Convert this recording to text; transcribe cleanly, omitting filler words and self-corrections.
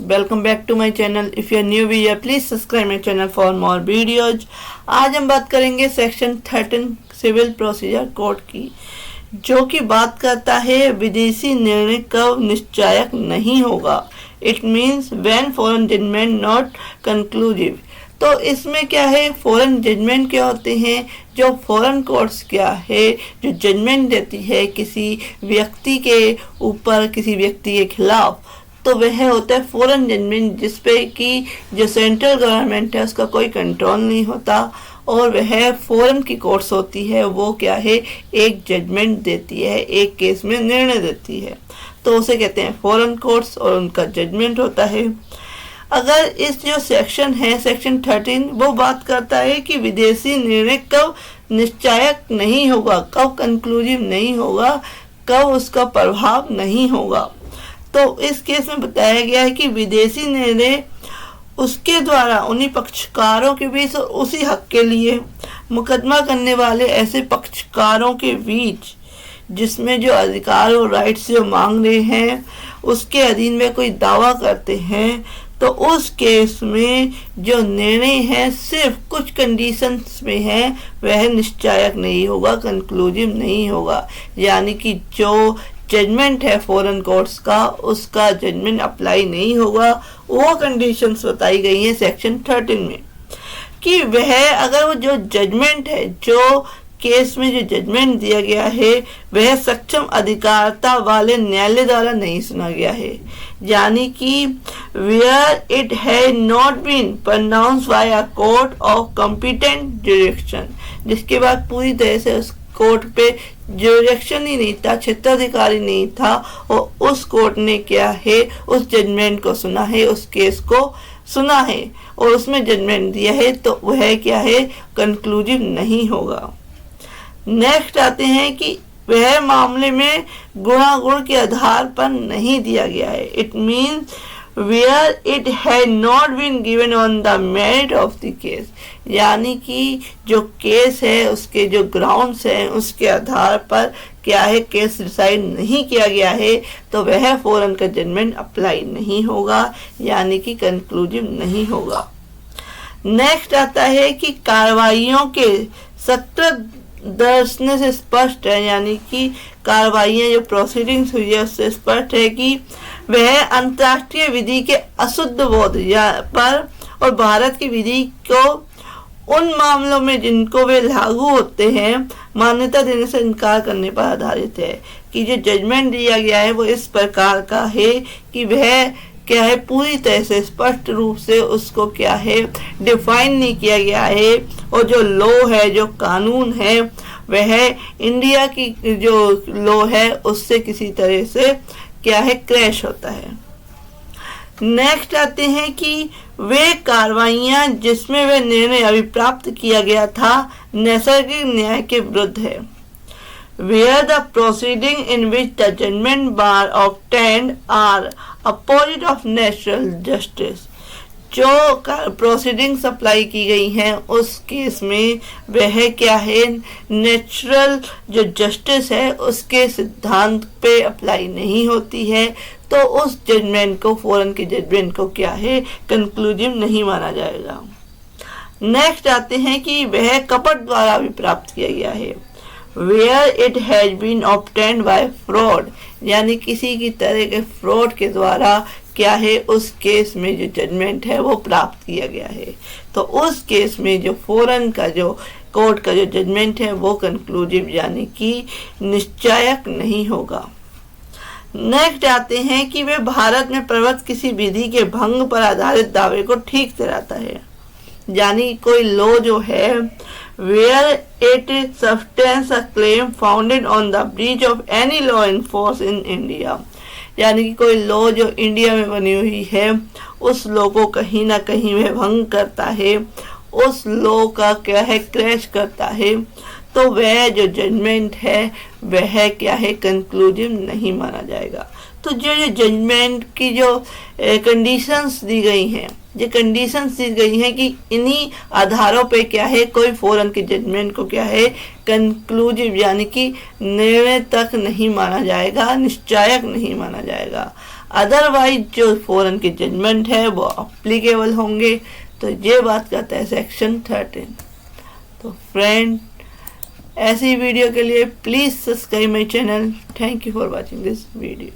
welcome back to my channel. If you are new here, please subscribe my channel for more videos. आज हम बात करेंगे section 13 civil procedure code की, जो कि बात करता है विदेशी निर्णय कब निश्चायक नहीं होगा. It means when foreign judgement not conclusive. तो इसमें क्या है, फॉरेन जजमेंट क्या होते हैं, जो फॉरेन कोर्ट्स क्या है जो जजमेंट देती है किसी व्यक्ति के ऊपर, किसी व्यक्ति के खिलाफ, तो वह होता है फॉरेन जजमेंट, जिसपे कि जो सेंट्रल गवर्नमेंट है उसका कोई कंट्रोल नहीं होता और वह फॉरेन की कोर्ट्स होती है, वो क्या है एक जजमेंट देती है, एक केस में निर्णय देती है, तो उसे कहते हैं फॉरेन कोर्ट्स और उनका जजमेंट होता है. अगर इस जो सेक्शन है सेक्शन 13 वो बात करता है कि विदेशी निर्णय कब निश्चायक नहीं होगा, कब कंक्लूसिव नहीं होगा, कब उसका प्रभाव नहीं होगा. तो इस केस में बताया गया है कि विदेशी निर्णय उसके द्वारा उन्हीं पक्षकारों के बीच और उसी हक के लिए मुकदमा करने वाले ऐसे पक्षकारों के बीच जिसमें जो अधिकार और राइट्स जो मांग रहे हैं उसके अधीन में कोई दावा करते हैं, तो उस केस में जो निर्णय है सिर्फ कुछ कंडीशंस में है, वह निश्चायक नहीं होगा, कंक्लूसिव नहीं होगा. यानी कि जो जजमेंट है फॉरेन कोर्ट्स का, उसका जजमेंट अप्लाई नहीं होगा. वो कंडीशंस बताई गई हैं सेक्शन 13 में कि वह अगर वो जो जजमेंट है, जो केस में जो जजमेंट दिया गया है, वह सक्षम अधिकारता वाले न्यायालय द्वारा नहीं सुना गया है. यानी कि where it has not been pronounced by a court of competent jurisdiction, जिसके बाद पूरी तरह से उस कोर्ट पे जुरिडिक्शन ही नहीं था, क्षेत्राधिकारी नहीं था, और उस कोर्ट ने क्या है उस जजमेंट को सुना है, उस केस को सुना है और उसमें जजमेंट दिया है, तो वह क्या है कंक्लूसिव नहीं होगा. नेक्स्ट आते हैं कि वह मामले में गुणागुण के आधार पर नहीं दिया गया है. It means where it had not been given on the merit of the case, यानी कि जो केस है उसके जो ग्राउंड्स हैं उसके आधार पर क्या है केस डिसाइड नहीं किया गया है, तो वह फॉरेन का जजमेंट अप्लाई नहीं होगा, यानी कि कंक्लूसिव नहीं होगा. नेक्स्ट आता है कि कार्रवाइयों के सत्र दर्शने से स्पष्ट है, यानी कि कार्रवाइयाँ जो प्रोसीडिंग्स हुई है उससे स्पष्ट है कि वह अंतर्राष्ट्रीय विधि के अशुद्ध बोध पर और भारत की विधि को उन मामलों में जिनको वे लागू होते हैं मान्यता देने से इनकार करने पर आधारित है. कि जो जजमेंट दिया गया है वो इस प्रकार का है कि वह क्या है पूरी तरह से स्पष्ट रूप से उसको क्या है डिफाइन नहीं किया गया है, और जो लॉ है, जो कानून है, वह इंडिया की जो लॉ है उससे किसी तरह से क्या है क्रैश होता है. नेक्स्ट आते हैं कि वे कार्रवाइयाँ जिसमें वह निर्णय अभिप्राप्त किया गया था नैसर्गिक न्याय के विरुद्ध है. Where the proceeding in which the judgment bar obtained are opposite of natural justice, जो प्रोसीडिंग्स अप्लाई की गई हैं उस केस में वह क्या है नेचुरल जो जस्टिस है उसके सिद्धांत पे अप्लाई नहीं होती है, तो उस जजमेंट को फॉरेन के जजमेंट को क्या है कंक्लूसिव नहीं माना जाएगा. नेक्स्ट आते हैं कि वह कपट द्वारा भी प्राप्त किया गया है. Where it has been obtained by fraud, यानी किसी की तरह के फ्रॉड के द्वारा क्या है उस केस में जो जजमेंट है वो प्राप्त किया गया है, तो उस केस में जो फॉरेन का जो कोर्ट का जो जजमेंट है वो कंक्लूसिव यानी कि निश्चायक नहीं होगा. नेक्स्ट आते हैं कि वे भारत में प्रवृत्त किसी विधि के भंग पर आधारित दावे को ठीक ठहराता है. यानी कोई लॉ जो है where it substance a claim founded on the breach of any law in force in India, यानी कि कोई लॉ जो इंडिया में बनी हुई है उस लॉ को कहीं ना कहीं वह भंग करता है, उस लॉ का क्या है क्रैश करता है, तो वह जो जजमेंट है वह क्या है कंक्लूसिव नहीं माना जाएगा. तो जो जजमेंट की जो कंडीशंस दी गई हैं, जो कंडीशंस दी गई हैं कि इन्हीं आधारों पे क्या है कोई फॉरेन के जजमेंट को क्या है कंक्लूसिव यानी कि निर्णय तक नहीं माना जाएगा, निश्चायक नहीं माना जाएगा. अदरवाइज जो फोरन के जजमेंट है वो अप्लीकेबल होंगे। तो ये बात करता है सेक्शन 13। तो फ्रेंड, ऐसी वीडियो के लिए please subscribe my channel. Thank you for watching this video.